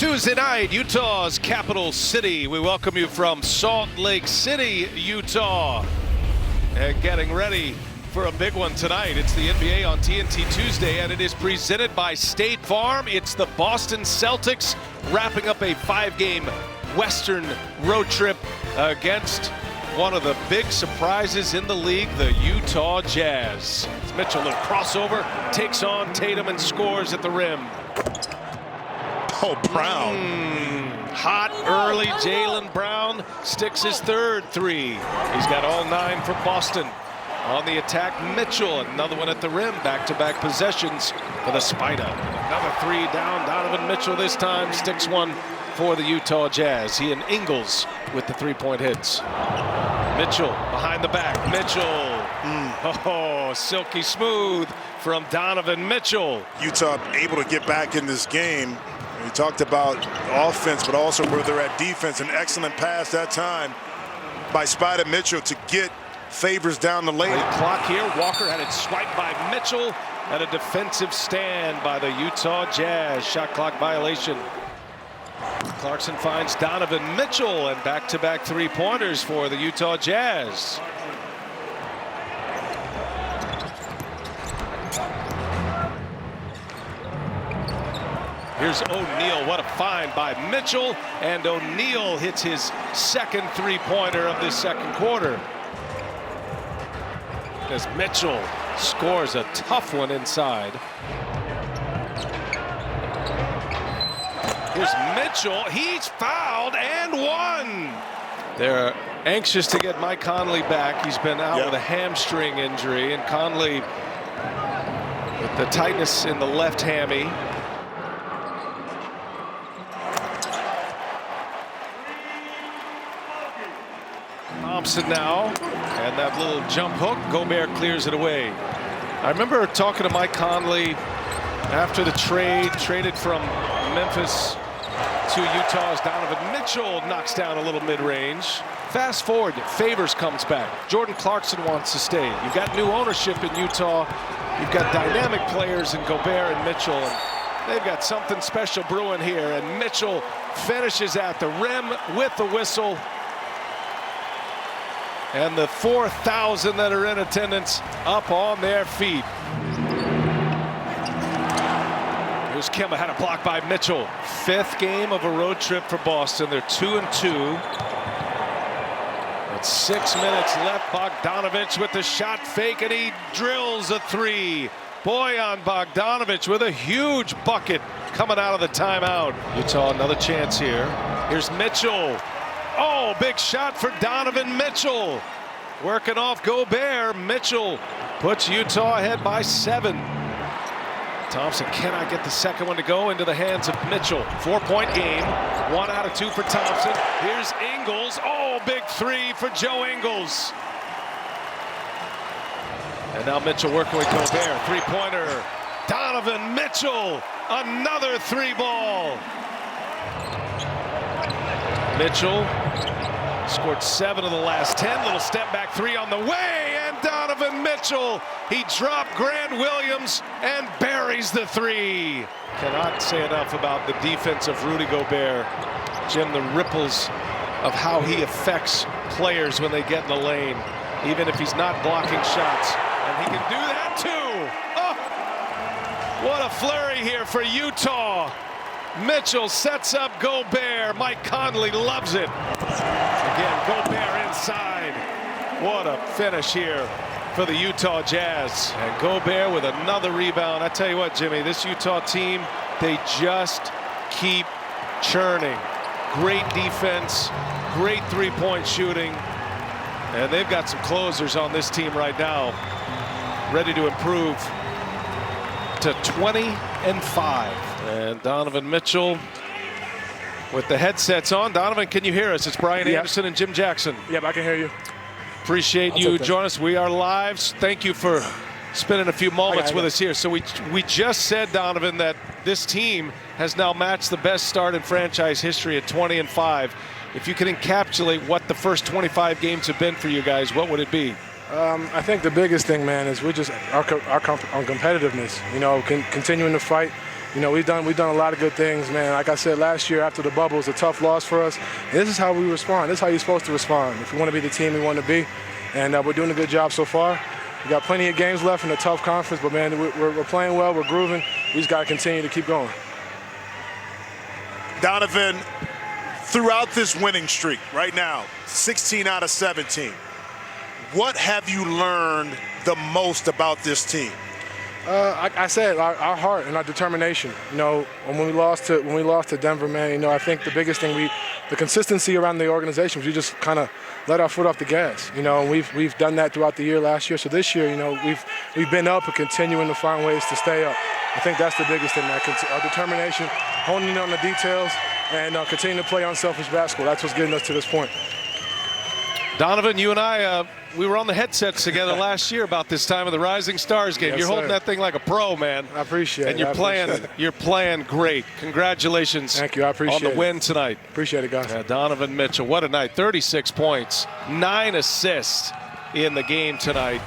Tuesday night, Utah's capital city. We welcome you from Salt Lake City, Utah. And getting ready for a big one tonight. It's the NBA on TNT Tuesday, and it is presented by State Farm. It's the Boston Celtics wrapping up a 5-game Western road trip against one of the big surprises in the league, the Utah Jazz. It's Mitchell, a crossover, takes on Tatum and scores at the rim. Oh, Brown. Hot early. Jaylen Brown sticks his third three. He's got all 9 for Boston. On the attack, Mitchell, another one at the rim. Back-to-back possessions for the Spider. Another 3 down. Donovan Mitchell this time sticks one for the Utah Jazz. He and Ingles with the 3-point hits. Mitchell behind the back. Mitchell. Oh, silky smooth from Donovan Mitchell. Utah able to get back in this game. We talked about offense, but also where they're at defense. An excellent pass that time by Spider Mitchell to get Favors down the lane. Clock here. Walker had it swiped by Mitchell, and a defensive stand by the Utah Jazz. Shot clock violation. Clarkson finds Donovan Mitchell, and back-to-back 3-pointers for the Utah Jazz. Here's O'Neal. What a find by Mitchell, and O'Neal hits his second 3-pointer of this second quarter. As Mitchell scores a tough one inside. Here's Mitchell. He's fouled and one. They're anxious to get Mike Conley back. He's been out with a hamstring injury, and Conley with the tightness in the left hammy. Thompson now, and that little jump hook. Gobert clears it away. I remember talking to Mike Conley after the traded from Memphis to Utah's Donovan Mitchell knocks down a little mid-range. Fast forward, Favors comes back. Jordan Clarkson wants to stay. You've got new ownership in Utah. You've got dynamic players in Gobert and Mitchell. And they've got something special brewing here. And Mitchell finishes at the rim with the whistle. And the 4,000 that are in attendance up on their feet. Here's Kemba, had a block by Mitchell. 5th game of a road trip for Boston. They're 2-2. With 6 minutes left, Bogdanovich with the shot fake, and he drills a 3. Bojan Bogdanovich with a huge bucket coming out of the timeout. Utah another chance here. Here's Mitchell. Oh, big shot for Donovan Mitchell. Working off Gobert. Mitchell puts Utah ahead by 7. Thompson cannot get the second one to go into the hands of Mitchell. 4-point game. 1 out of 2 for Thompson. Here's Ingles. Oh, big 3 for Joe Ingles. And now Mitchell working with Gobert. 3-pointer. Donovan Mitchell. Another 3-ball. Mitchell scored 7 of the last 10. Little step back 3 on the way, and Donovan Mitchell. He dropped Grant Williams and buries the 3. Cannot say enough about the defense of Rudy Gobert. Jim, the ripples of how he affects players when they get in the lane, even if he's not blocking shots. And he can do that too. Oh, what a flurry here for Utah. Mitchell sets up Gobert. Mike Conley loves it. Again, Gobert inside. What a finish here for the Utah Jazz. And Gobert with another rebound. I tell you what, Jimmy, this Utah team, they just keep churning. Great defense, great 3-point shooting. And they've got some closers on this team right now, ready to improve to 20-5. And Donovan Mitchell with the headsets on. Donovan, can you hear us? It's Brian Anderson and Jim Jackson. Yep, I can hear you. Appreciate you joining us. We are live. Thank you for spending a few moments with us here. So we just said, Donovan, that this team has now matched the best start in franchise history at 20-5. If you could encapsulate what the first 25 games have been for you guys, what would it be? I think the biggest thing, man, is we're just our competitiveness. You know, continuing to fight You know, we've done a lot of good things, man. Like I said, last year after the bubble was a tough loss for us. And this is how we respond. This is how you're supposed to respond if we want to be the team we want to be. And we're doing a good job so far. We got plenty of games left in a tough conference, but, man, we're playing well. We're grooving. We just got to continue to keep going. Donovan, throughout this winning streak right now, 16 out of 17, what have you learned the most about this team? I said our heart and our determination. You know, when we lost to Denver, man, you know, I think the biggest thing the consistency around the organization was we just kind of let our foot off the gas. You know, and we've done that throughout the year last year. So this year, you know, we've been up and continuing to find ways to stay up. I think that's the biggest thing. Our determination, honing in on the details, and continuing to play unselfish basketball. That's what's getting us to this point. Donovan, you and I, we were on the headsets together last year about this time of the Rising Stars game. Yes, you're holding sir. that thing like a pro, man. I appreciate it. And you're playing great. Congratulations. Thank you. I appreciate it. On the win tonight. Appreciate it, guys. Yeah, Donovan Mitchell, what a night. 36 points, 9 assists in the game tonight.